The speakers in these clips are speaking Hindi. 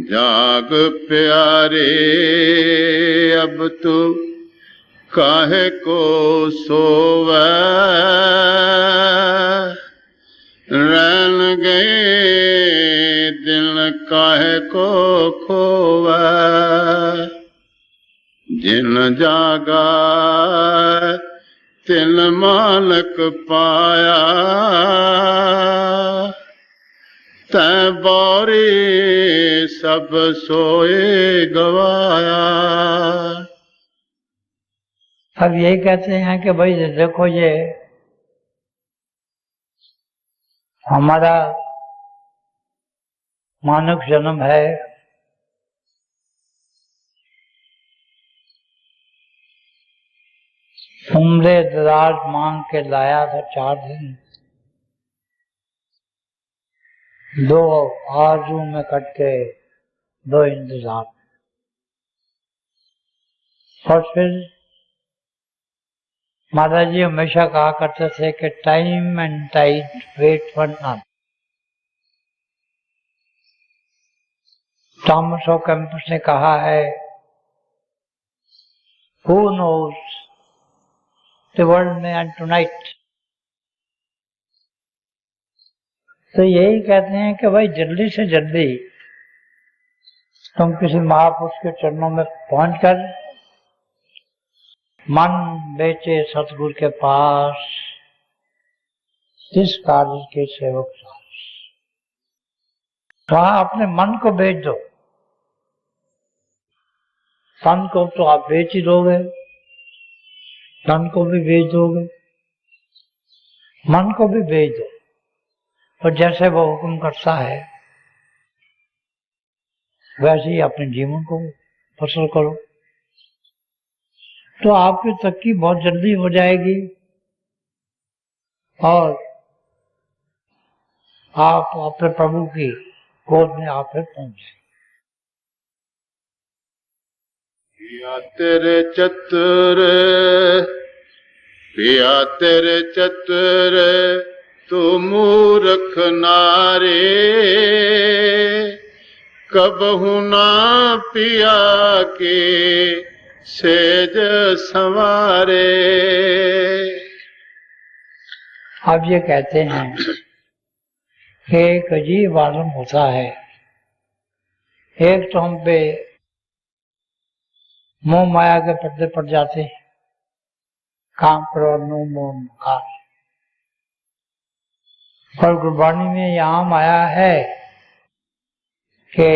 जाग प्यारे अब तू काहे को सोवै, रैन गए दिल काहे को खोवै। जिन जागा तिन मालक पाया, तै बारी सब सोए गवाया। अब यही कहते हैं कि भाई देखो ये हमारा मानव जन्म है, उम्रे दराज मांग के लाया था 4 दिन, 2 आरज़ू में कट के 2 इंतजार। और फिर महाराज जी हमेशा कहा करते थे कि time and tide wait for none. Thomas of Kempis ने कहा है, हु नोज द वर्ल्ड में एंड टुनाइट। तो यही कहते हैं कि भाई जल्दी से जल्दी तुम किसी महापुरुष के चरणों में पहुंचकर मन बेचे सतगुरु के पास, इस कार्य के सेवक सास। वहां अपने मन को बेच दो। तन को तो आप बेच ही दोगे, धन को भी बेच दोगे, मन को भी बेच दो, और जैसे वो हुक्म करता है वैसे ही अपने जीवन को बसर करो, तो आपकी तरक्की बहुत जल्दी हो जाएगी और आप अपने प्रभु की गोद में आप फिर पहुंच जाएंगे। पिया तेरे चतुर, पिया तेरे चतुर, तू मूर्ख नारे, कबहु ना पिया के सेज संवारे। अब ये कहते हैं कि एक अजीब आलम होता है, एक तो हम पे मोह माया के पर्दे पड़ जाते हैं, काम करो नो मोह मकान। और गुरबाणी में यहाँ आया है कि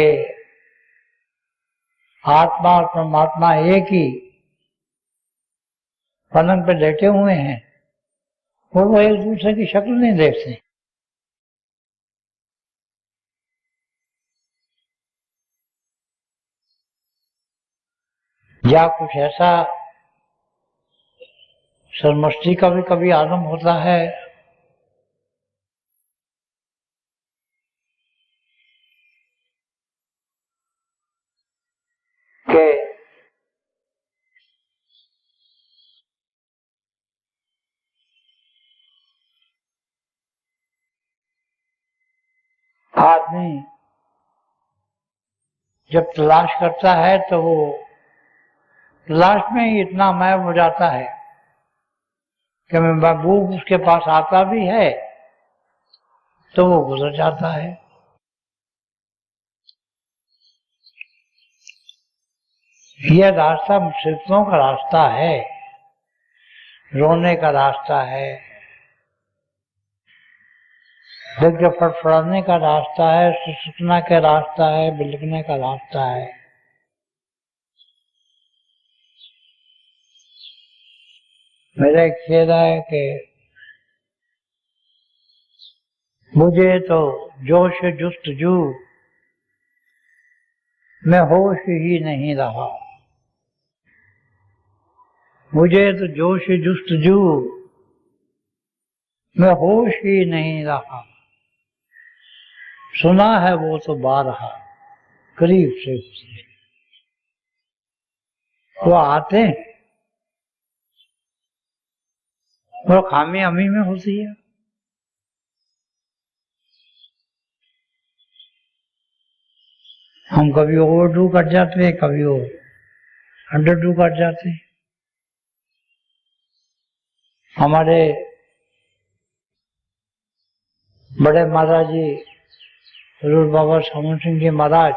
आत्मा और परमात्मा एक ही पलंग पे लेटे हुए हैं और वो एक दूसरे की शक्ल नहीं देखते। या कुछ ऐसा सरमस्ती का भी कभी आलम होता है कि आदमी जब तलाश करता है तो वो तलाश में ही इतना मायूस हो जाता है कि महबूब उसके पास आता भी है तो वो गुजर जाता है। यह रास्ता मुसीबतों का रास्ता है, रोने का रास्ता है, दिल के फड़फड़ाने का रास्ता है, सुसुकना का रास्ता है, बिलकने का रास्ता है। मेरा एक शेर है कि मुझे तो जोश जुस्तजू में होश ही नहीं रहा, मुझे तो जोश जुस्तजू में होश ही नहीं रहा, सुना है वो तो बारहा करीब से गुजरे। वो आते हैं और खामी हमी में होती है। हम हम कभी ओवर डू कर जाते हैं, कभी वो अंडर डू कर जाते हैं। हमारे बड़े महाराज जी हजूर बाबा सामन सिंह जी महाराज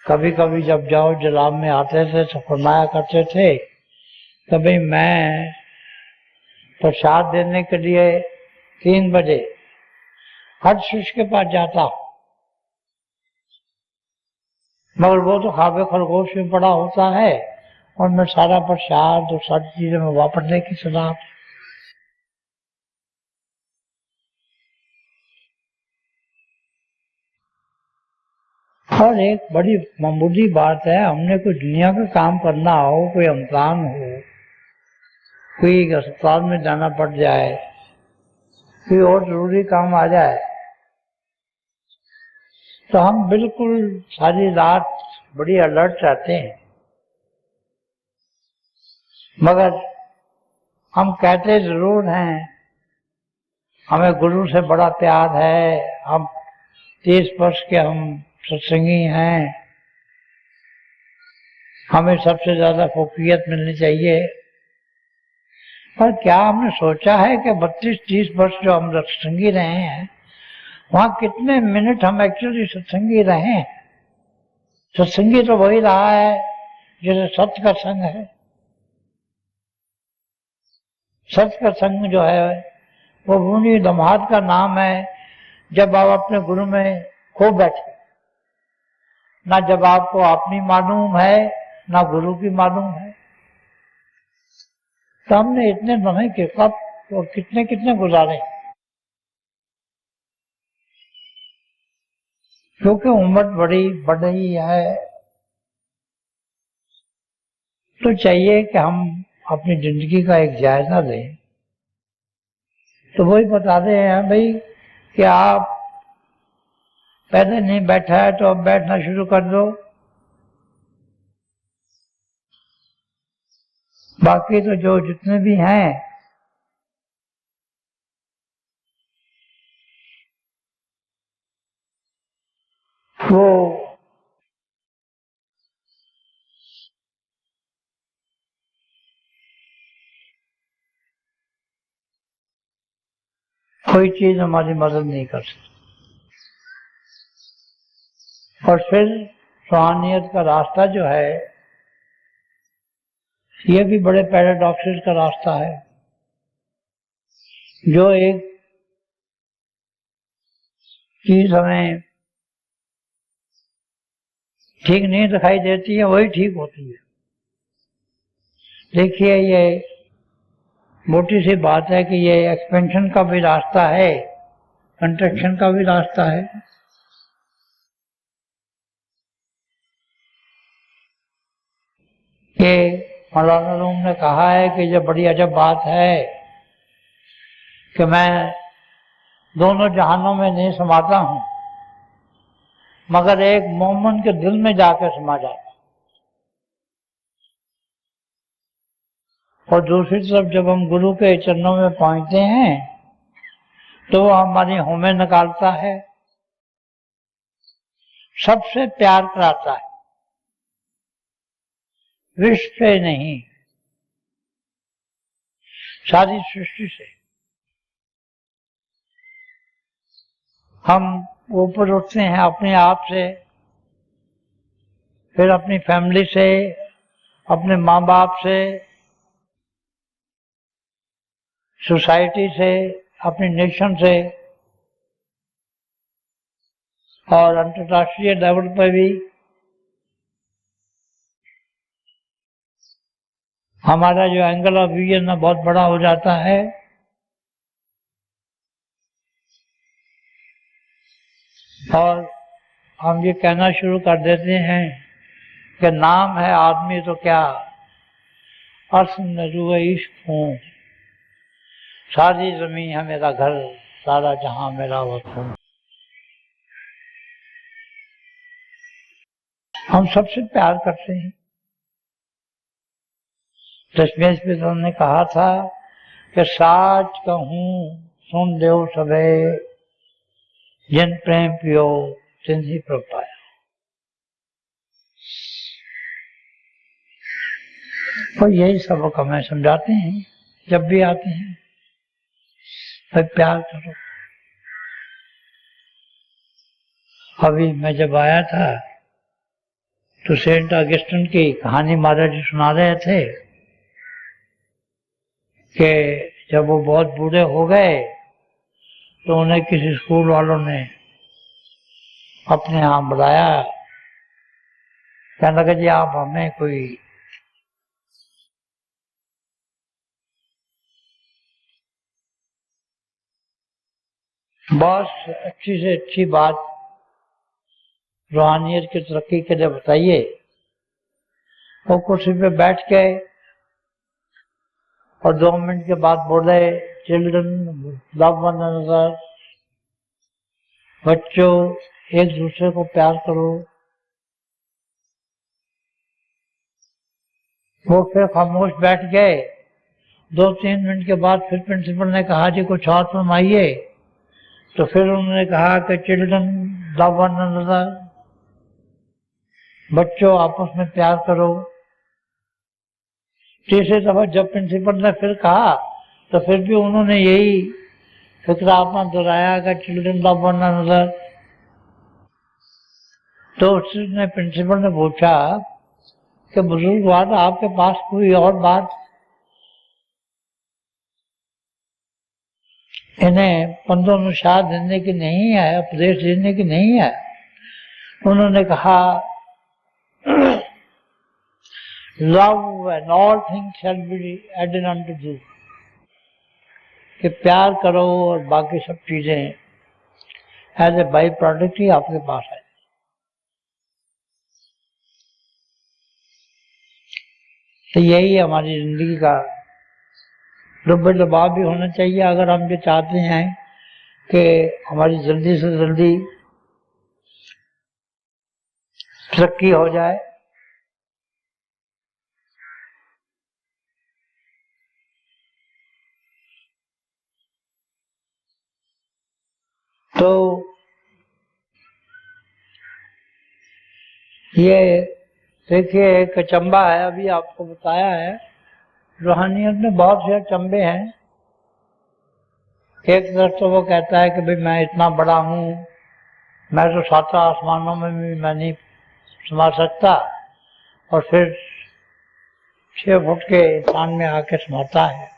कभी कभी जब जाओ जलाब में आते थे तो फरमाया करते थे, कभी मैं प्रसाद देने के लिए 3 बजे हर शिष्य के पास जाता हूं, मगर वो तो खाबे खरगोश में पड़ा होता है और मैं सारा प्रसाद और सारी चीजें में वापरने की सलाह। और एक बड़ी मामूली बात है, हमने कोई दुनिया का काम करना हो, कोई इम्तिहान हो, कोई अस्पताल में जाना पड़ जाए, कोई और जरूरी काम आ जाए, तो हम बिल्कुल सारी रात बड़ी अलर्ट रहते हैं। मगर हम कहते जरूर हैं हमें गुरु से बड़ा प्यार है, हम 30 वर्ष के हम सत्संगी हैं, हमें सबसे ज्यादा फौकियत मिलनी चाहिए। पर क्या हमने सोचा है कि 32-30 वर्ष जो हम सत्संगी रहे हैं, वहां कितने मिनट हम एक्चुअली सत्संगी रहे हैं? सत्संगी तो वही रहा है जैसे सत्य का संग है। सत्य का संग जो है वो उन्हीं लम्हात का नाम है जब आप अपने गुरु में खो बैठे, ना जब आपको अपनी मालूम है ना गुरु की मालूम है। तो हमने इतने लम्हे के कब और कितने कितने गुजारे, क्योंकि उम्र बड़ी बढ़ रही है, तो चाहिए कि हम अपनी जिंदगी का एक जायजा लें। तो वही बता रहे हैं भाई कि आप पहले नहीं बैठा है तो अब बैठना शुरू कर दो, बाकी तो जो जितने भी हैं वो कोई चीज हमारी मदद नहीं कर सकती। और फिर रूहानियत का रास्ता जो है ये भी बड़े पैराडॉक्सेस का रास्ता है। जो एक चीज हमें ठीक नहीं दिखाई देती है वही ठीक होती है। देखिए ये मोटी सी बात है कि ये एक्सपेंशन का भी रास्ता है, कंट्रैक्शन का भी रास्ता है। ये मौलाना रूम ने कहा है कि ये बड़ी अजब बात है कि मैं दोनों जहानों में नहीं समाता हूं, मगर एक मोमन के दिल में जाकर समा जाता। और दूसरी तरफ जब हम गुरु के चरणों में पहुंचते हैं तो वो हमारी होमें निकालता है, सबसे प्यार कराता है, विश्व से नहीं सारी सृष्टि से। हम ऊपर उठते हैं अपने आप से, फिर अपनी फैमिली से, अपने माँ बाप से, सोसाइटी से, अपनी नेशन से, और अंतर्राष्ट्रीय लेवल पर भी हमारा जो एंगल ऑफ विजन है बहुत बड़ा हो जाता है। और हम ये कहना शुरू कर देते हैं कि नाम है आदमी तो क्या, अर्श नजूए इश्क हूँ, सारी जमीन है मेरा घर, सारा जहां मेरा वतन। हम सबसे प्यार करते हैं। दशमेश पिता ने कहा था कि साच कहूँ सुन लो सबे, जिन प्रेम पियो नहीं पढ़ पाया। और यही सबक हमें समझाते हैं जब भी आते हैं, भाई प्यार करो। अभी मैं जब आया था तो सेंट ऑगस्टिन की कहानी महाराज जी सुना रहे थे कि जब वो बहुत बूढ़े हो गए तो उन्हें किसी स्कूल वालों ने अपने यहाँ बुलाया। कहने लगा जी आप हमें कोई बहुत अच्छी से अच्छी बात रूहानियत की तरक्की के लिए बताइए। वो कुर्सी पे बैठ गए और 2 मिनट के बाद बोले, चिल्ड्रन लव वन अनदर, बच्चों एक दूसरे को प्यार करो। वो फिर खामोश बैठ गए। 2-3 मिनट के बाद फिर प्रिंसिपल ने कहा जी कुछ और फरमाइए। तो फिर उन्होंने कहा कि चिल्ड्रन लव वन अनदर, बच्चों आपस में प्यार करो। तीसरी दफा जब प्रिंसिपल ने फिर कहा तो फिर भी उन्होंने यही फिक्रा अपना दोहराया कि चिल्ड्रन लव वन अनदर। तो उसने प्रिंसिपल ने पूछा कि बुजुर्गवार आपके पास कोई और बात इन्हें पंथानुसार देने की नहीं है, उपदेश देने की नहीं है? उन्होंने कहा love and all things shall be added unto you, कि प्यार करो और बाकी सब चीजें एज ए बाई प्रोडक्ट ही आपके पास है। तो यही हमारी जिंदगी का लुब्बे लुभाव भी होना चाहिए अगर हम ये चाहते हैं कि हमारी जल्दी से जल्दी तरक्की हो जाए। तो ये देखिए एक अचंबा है, अभी आपको बताया है रूहानियत में बहुत से अचंबे हैं। एक तरफ तो वो कहता है कि भाई मैं इतना बड़ा हूँ, मैं तो 7 आसमानों में भी मैं नहीं समा सकता, और फिर 6 फुट के इंसान में आके समाता है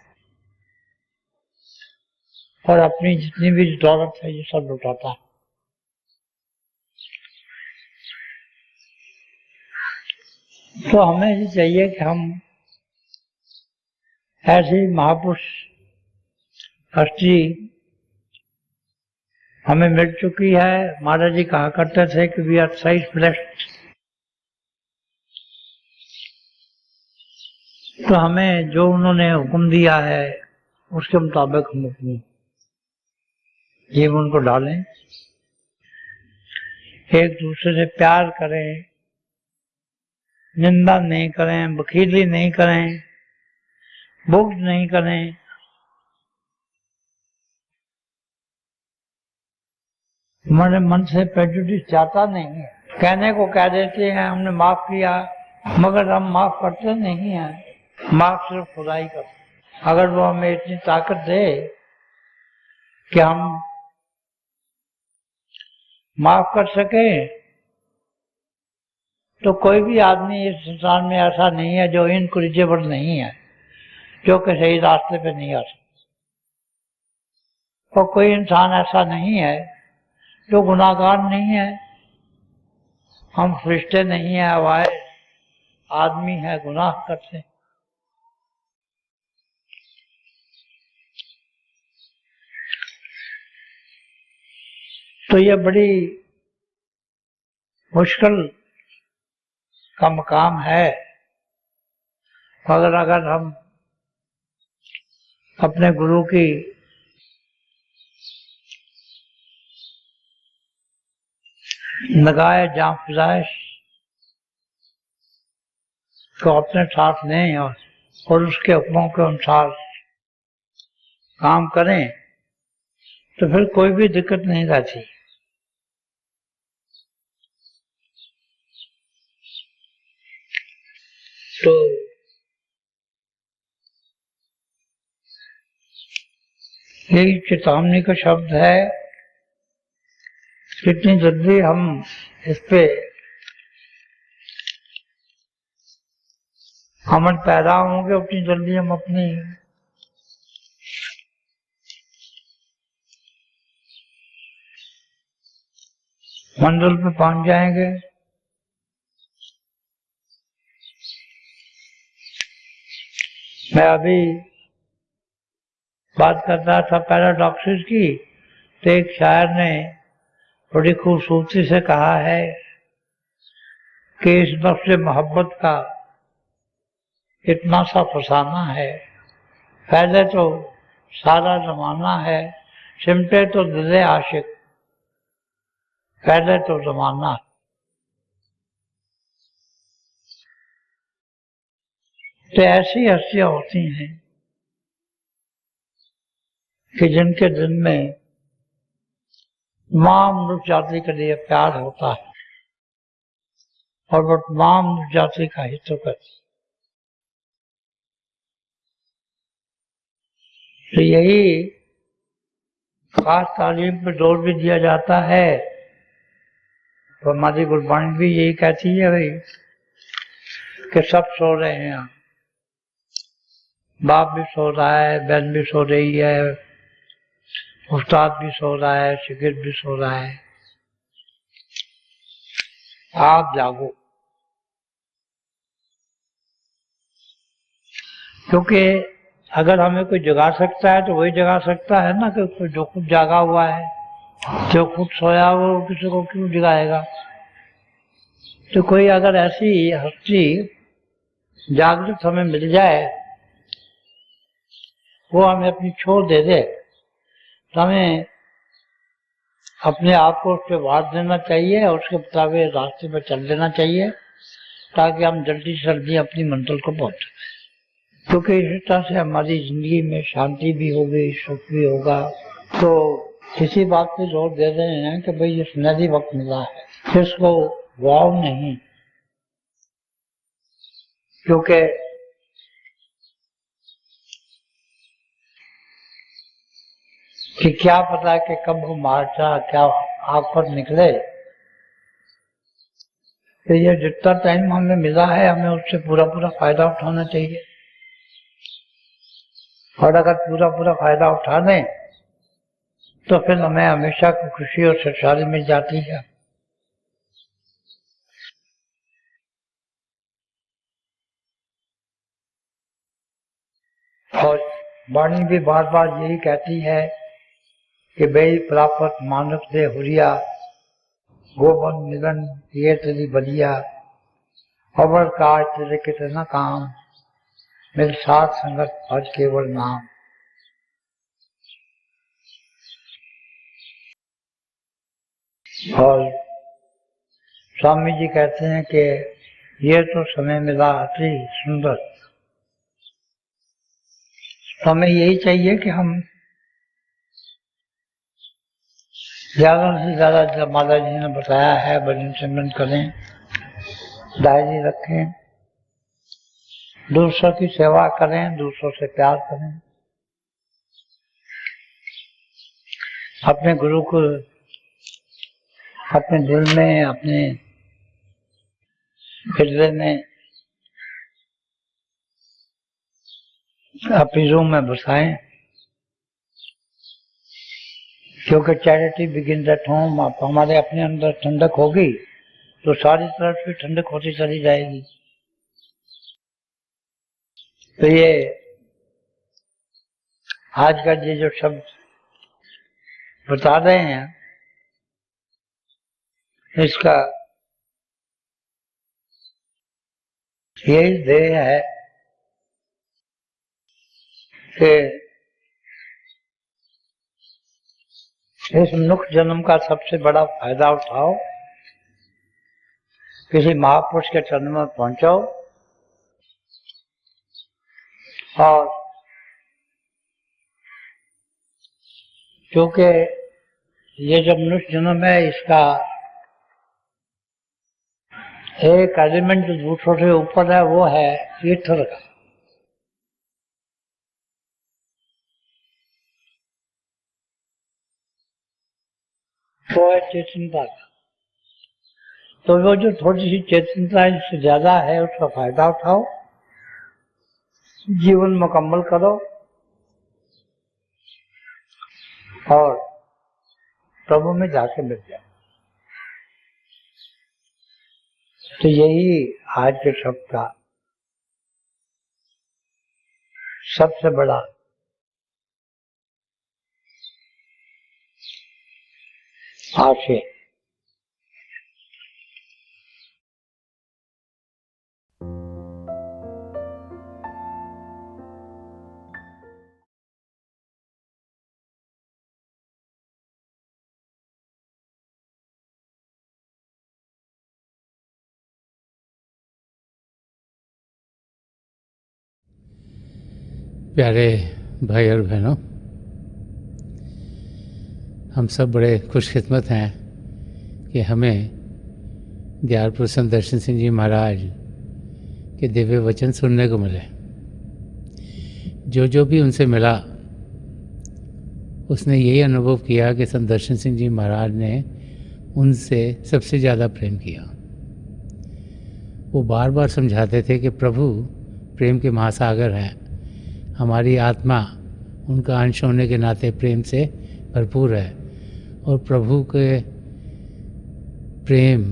और अपनी जितनी भी दौलत है ये सब लुटाता है। तो हमें ये चाहिए कि हम ऐसी महापुरुष हस्ती हमें मिल चुकी है। महाराज जी कहा करते थे कि वी आर थ्राइस ब्लेस्ड। तो हमें जो उन्होंने हुक्म दिया है उसके मुताबिक हम अपनी जीवन को डालें, एक दूसरे से प्यार करें, निंदा नहीं करें, बखीली नहीं करें, बुग़्ज़ नहीं करें। हमारे मन से प्रेजुडिस जाता नहीं है। कहने को कह देते हैं हमने माफ किया, मगर हम माफ करते नहीं हैं। माफ सिर्फ खुदा ही करता। अगर वो हमें इतनी ताकत दे कि हम माफ कर सके, तो कोई भी आदमी इस संसार में ऐसा नहीं है जो इनकरेजेबल नहीं है, जो कि सही रास्ते पे नहीं आ सकता। और कोई इंसान ऐसा नहीं है जो गुनाहगार नहीं है। हम फरिश्ते नहीं है, हवाए आदमी है, गुनाह करते। तो ये बड़ी मुश्किल का मकाम है, मगर अगर हम अपने गुरु की लगाए जाम फिजाइश को अपने साथ लें और उसके हुक्मों के अनुसार काम करें, तो फिर कोई भी दिक्कत नहीं रहती। तो यही चेतावनी का शब्द है। कितनी जल्दी हम इस पे अमल पैदा होंगे, उतनी जल्दी हम अपनी मंजिल पे पहुंच जाएंगे। मैं अभी बात कर रहा था पैराडॉक्सिस की, तो एक शायर ने बड़ी खूबसूरती से कहा है कि इस नफ्स मोहब्बत का इतना सा फसाना है, पहले तो सारा जमाना है, सिमटे तो दिले आशिक, पहले तो जमाना है। तो ऐसी हस्तियां होती हैं कि जिनके दिल में तमाम मनुष्य जाति के लिए प्यार होता है और वो तमाम मनुष्य जाति का हित करती। तो यही खास तालीम पे जोर भी दिया जाता है। तो हमारी गुरबाणी भी यही कहती है भाई कि सब सो रहे हैं, बाप भी सो रहा है, बहन भी सो रही है, उस्ताद भी सो रहा है, शिगिर्द भी सो रहा है, आप जागो। क्योंकि अगर हमें कोई जगा सकता है तो वही जगा सकता है ना, कि जो खुद जागा हुआ है, जो खुद सोया वो किसी को क्यों जगाएगा। तो कोई अगर ऐसी हस्ती जागृत हमें मिल जाए, वो हमें अपनी छोड़ दे दे, तो हमें अपने आप को उस पर वार देना चाहिए और उसके मुताबिक रास्ते पर चल लेना चाहिए, ताकि हम जल्दी से जल्दी अपनी मंजिल को पहुंचे। क्योंकि इस तरह से हमारी जिंदगी में शांति भी होगी, सुख भी होगा। तो किसी बात पे जोर दे रहे हैं कि भाई ये सुनहरी वक्त मिला है, इसको वाव नहीं, क्योंकि कि क्या पता कि कब वो मार्चा क्या आग पर निकले। तो ये जितना टाइम हमें मिला है, हमें उससे पूरा पूरा फायदा उठाना चाहिए। और अगर पूरा पूरा फायदा उठा लें तो फिर हमें हमेशा की खुशी और खुशहाली मिल जाती है। और वाणी भी बार बार यही कहती है कि बेई प्राप्त मानव से हुरिया, गोबन मिलन ये तेरी बलिया, अवर काज तेरे कितना काम, मेरे साथ संगत आज केवल नाम। और स्वामी जी कहते हैं कि ये तो समय मिला अति सुंदर। तो हमें यही चाहिए कि हम ज्यादा से ज्यादा जो माता जी ने बताया है भजन सिमरन करें, डायरी रखें, दूसरों की सेवा करें, दूसरों से प्यार करें, अपने गुरु को अपने दिल में, अपने हृदय में, अपनी रूम में बसाएं। क्योंकि चैरिटी बिगिंस एट होम। आप हमारे अपने अंदर ठंडक होगी तो सारी तरफ से ठंडक होती चली जाएगी। तो ये आज का ये जो शब्द बता रहे हैं, इसका यही ध्येय है कि इस मनुष्य जन्म का सबसे बड़ा फायदा उठाओ, किसी महापुरुष के चरण में पहुंचो और क्योंकि ये जो मनुष्य जन्म है, इसका एक एलिमेंट दूसरों से ऊपर है, वो है ईथर का। वो है चेतनता का। तो वो जो थोड़ी सी चेतनता इससे ज्यादा है, उसका फायदा उठाओ, जीवन मुकम्मल करो और प्रभु में जाके मिल जाओ। तो यही आज के शब्द का सबसे बड़ा आशय। प्यारे भाई और बहनों, हम सब बड़े खुशकिस्मत हैं कि हमें दयालपुर संत दर्शन सिंह जी महाराज के दिव्य वचन सुनने को मिले। जो भी उनसे मिला उसने यही अनुभव किया कि संत दर्शन सिंह जी महाराज ने उनसे सबसे ज़्यादा प्रेम किया। वो बार बार समझाते थे कि प्रभु प्रेम के महासागर हैं, हमारी आत्मा उनका अंश होने के नाते प्रेम से भरपूर है और प्रभु के प्रेम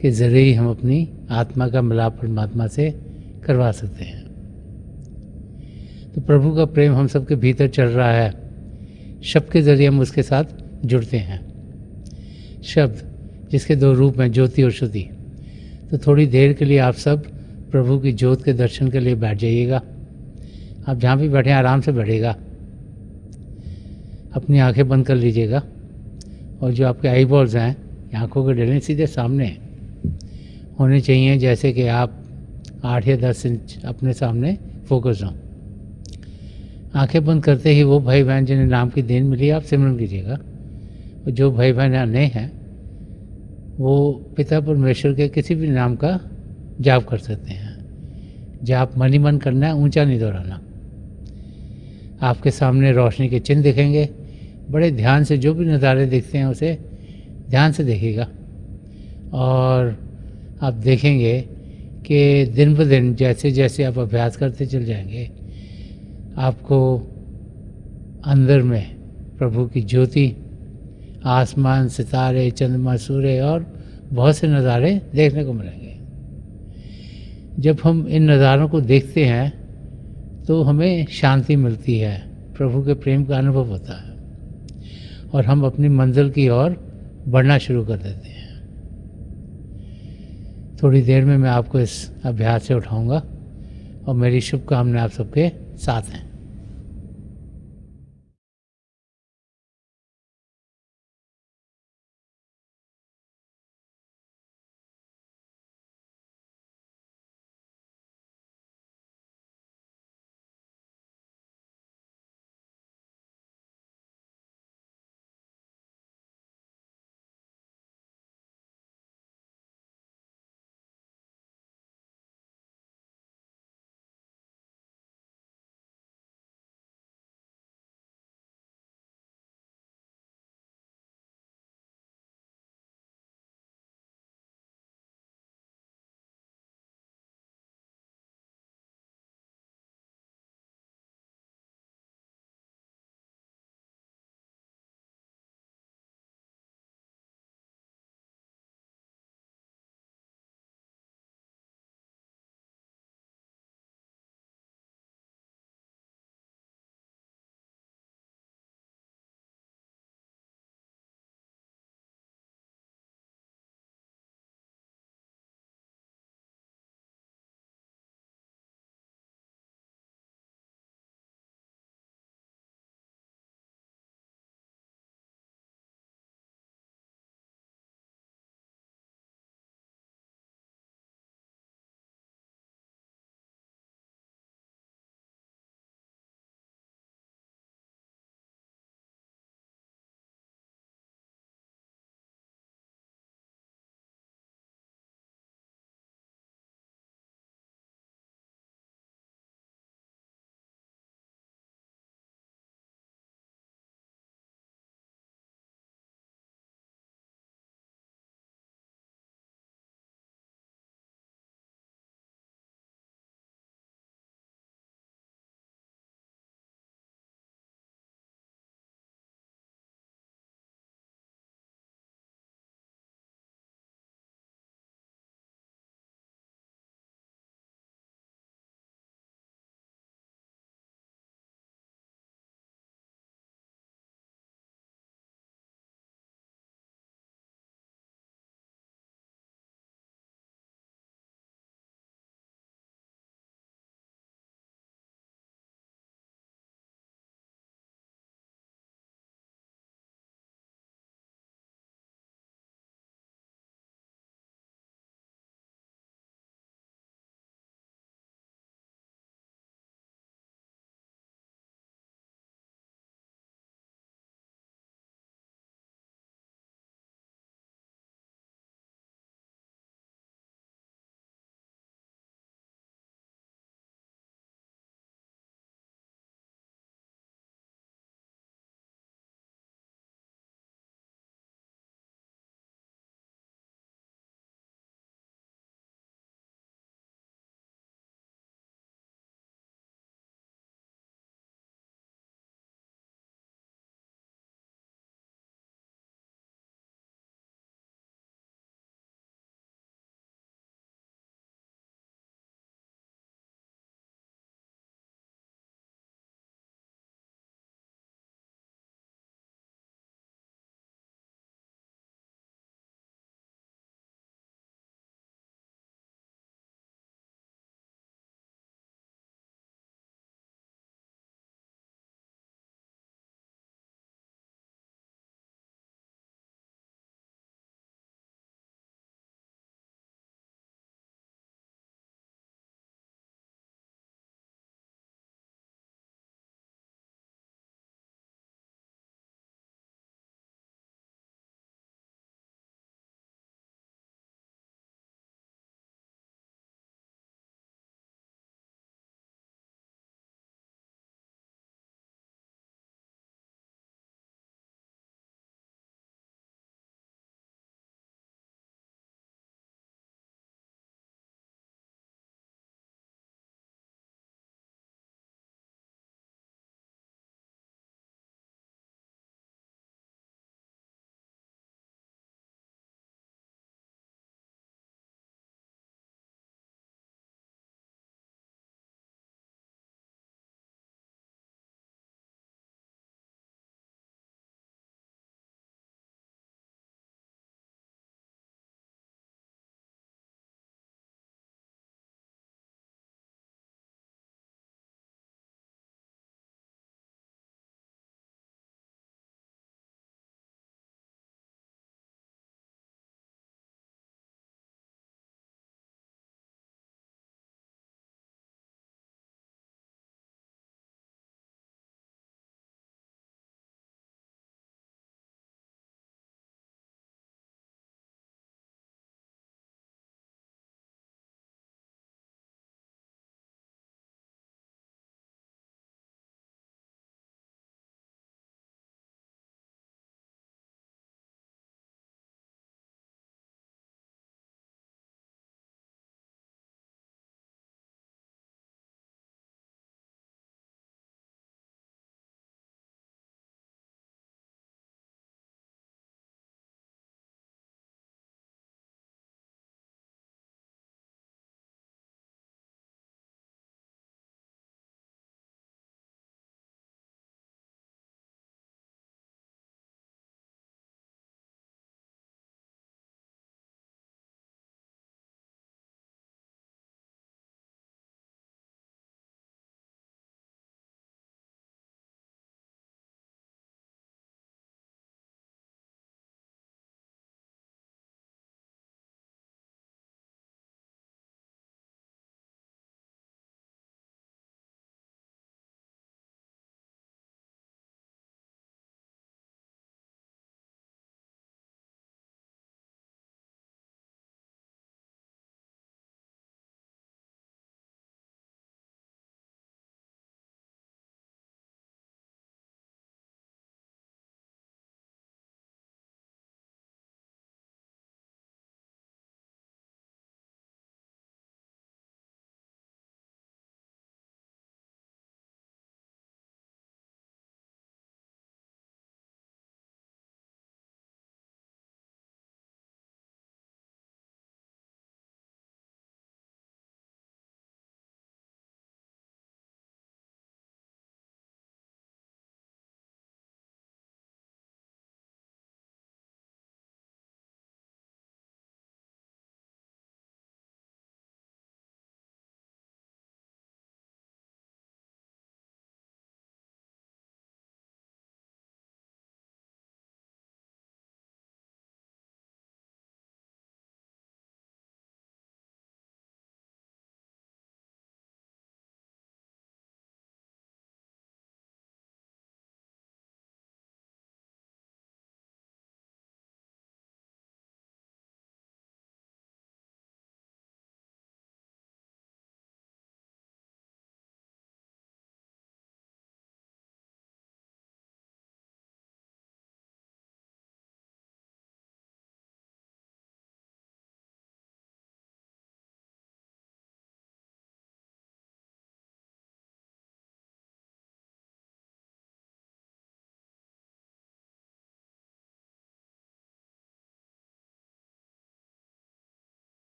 के ज़रिए ही हम अपनी आत्मा का मिलाप परमात्मा से करवा सकते हैं। तो प्रभु का प्रेम हम सबके भीतर चल रहा है, शब्द के ज़रिए हम उसके साथ जुड़ते हैं। शब्द जिसके दो रूप हैं, ज्योति और श्रुति। तो थोड़ी देर के लिए आप सब प्रभु की ज्योत के दर्शन के लिए बैठ जाइएगा। आप जहाँ भी बैठे आराम से बैठेगा, अपनी आंखें बंद कर लीजिएगा और जो आपके आई बॉल्स हैं, आंखों के डले सीधे सामने होने चाहिए, जैसे कि आप 8 या 10 इंच अपने सामने फोकस हों। आंखें बंद करते ही वो भाई बहन जिन्हें नाम की देन मिली, आप सिमरन कीजिएगा। और जो भाई बहन नए हैं वो पिता परमेश्वर के किसी भी नाम का जाप कर सकते हैं। जाप मन ही मन करना है, ऊंचा नहीं दोहराना। आपके सामने रोशनी के चिन्ह दिखेंगे, बड़े ध्यान से जो भी नज़ारे दिखते हैं उसे ध्यान से देखिएगा और आप देखेंगे कि दिन ब दिन जैसे जैसे आप अभ्यास करते चल जाएंगे, आपको अंदर में प्रभु की ज्योति, आसमान, सितारे, चंद्रमा, सूर्य और बहुत से नज़ारे देखने को मिलेंगे। जब हम इन नज़ारों को देखते हैं तो हमें शांति मिलती है, प्रभु के प्रेम का अनुभव होता है और हम अपनी मंजिल की ओर बढ़ना शुरू कर देते हैं। थोड़ी देर में मैं आपको इस अभ्यास से उठाऊंगा और मेरी शुभकामनाएं आप सबके साथ हैं।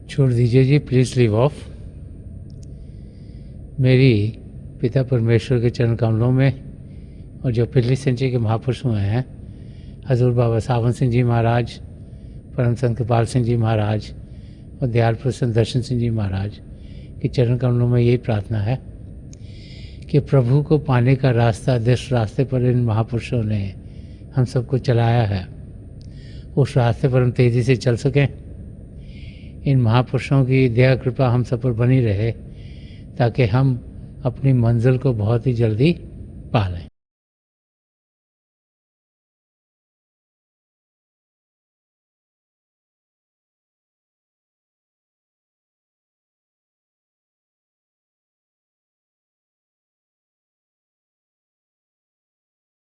छोड़ दीजिए जी, प्लीज़ लीव ऑफ। मेरी पिता परमेश्वर के चरण कमलों में और जो पिछली सेंचुरी के महापुरुष हुए हैं, हजूर बाबा सावन सिंह जी महाराज, परम संत कृपाल सिंह जी महाराज और दयाल प्रसन्न दर्शन सिंह जी महाराज के चरण कमलों में यही प्रार्थना है कि प्रभु को पाने का रास्ता, जिस रास्ते पर इन महापुरुषों ने हम सबको चलाया है, उस रास्ते पर हम तेज़ी से चल सकें। इन महापुरुषों की दया कृपा हम सब पर बनी रहे ताकि हम अपनी मंजिल को बहुत ही जल्दी पा लें।